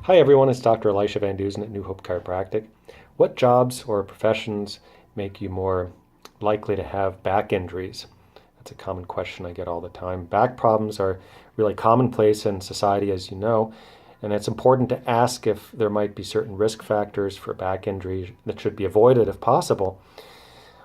Hi everyone, it's Dr. Elisha Van Dusen at New Hope Chiropractic. What jobs or professions make you more likely to have back injuries? That's a common question I get all the time. Back problems are really commonplace in society, as you know, and it's important to ask if there might be certain risk factors for back injury that should be avoided if possible.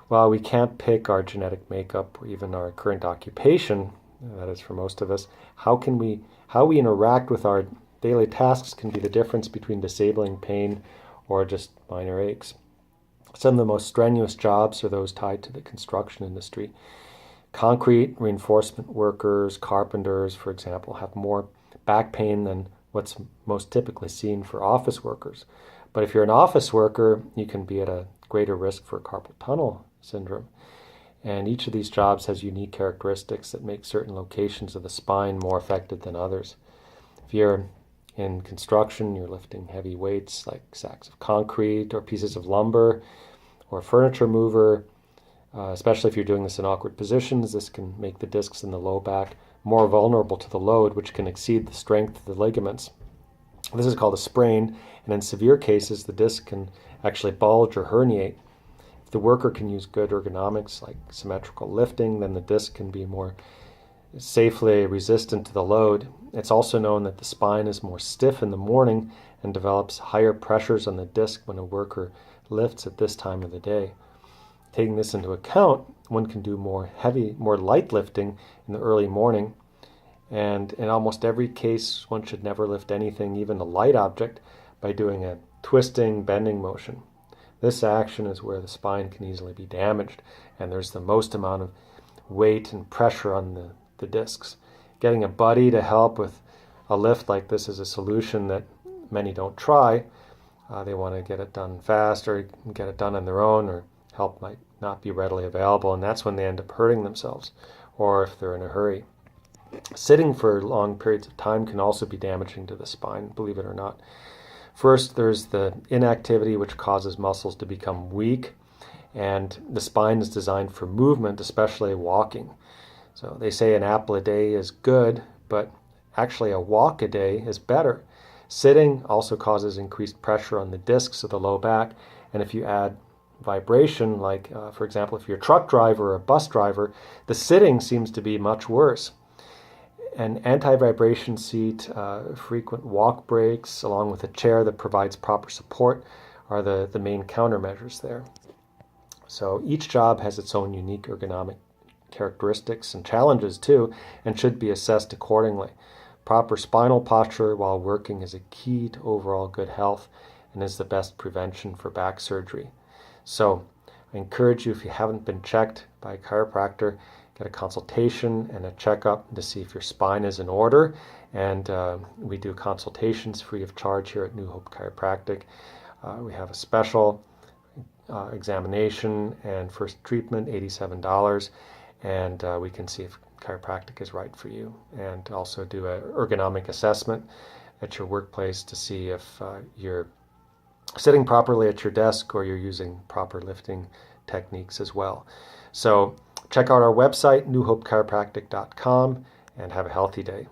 While we can't pick our genetic makeup or even our current occupation, that is for most of us, how we interact with our daily tasks can be the difference between disabling pain or just minor aches. Some of the most strenuous jobs are those tied to the construction industry. Concrete reinforcement workers, carpenters, for example, have more back pain than what's most typically seen for office workers. But if you're an office worker, you can be at a greater risk for carpal tunnel syndrome. And each of these jobs has unique characteristics that make certain locations of the spine more affected than others. If you're in construction, you're lifting heavy weights like sacks of concrete or pieces of lumber or furniture mover, especially if you're doing this in awkward positions. This can make the discs in the low back more vulnerable to the load, which can exceed the strength of the ligaments. This is called a sprain, and in severe cases, the disc can actually bulge or herniate. If the worker can use good ergonomics like symmetrical lifting, then the disc can be more safely resistant to the load. It's also known that the spine is more stiff in the morning and develops higher pressures on the disc when a worker lifts at this time of the day. Taking this into account, one can do more light lifting in the early morning. And in almost every case, one should never lift anything, even a light object, by doing a twisting, bending motion. This action is where the spine can easily be damaged, and there's the most amount of weight and pressure on the discs. Getting a buddy to help with a lift like this is a solution that many don't try. They want to get it done fast or get it done on their own, or help might not be readily available, and that's when they end up hurting themselves, or if they're in a hurry. Sitting for long periods of time can also be damaging to the spine, believe it or not. First, there's the inactivity, which causes muscles to become weak, and the spine is designed for movement, especially walking. So they say an apple a day is good, but actually a walk a day is better. Sitting also causes increased pressure on the discs of the low back, and if you add vibration, like for example, if you're a truck driver or a bus driver, the sitting seems to be much worse. An anti-vibration seat, frequent walk breaks, along with a chair that provides proper support are the main countermeasures there. So each job has its own unique ergonomic characteristics and challenges too, and should be assessed accordingly. Proper spinal posture while working is a key to overall good health and is the best prevention for back surgery. So I encourage you, if you haven't been checked by a chiropractor, get a consultation and a checkup to see if your spine is in order. And we do consultations free of charge here at New Hope Chiropractic. We have a special examination and first treatment, $87. And we can see if chiropractic is right for you, and also do an ergonomic assessment at your workplace to see if you're sitting properly at your desk or you're using proper lifting techniques as well. So check out our website, newhopechiropractic.com, and have a healthy day.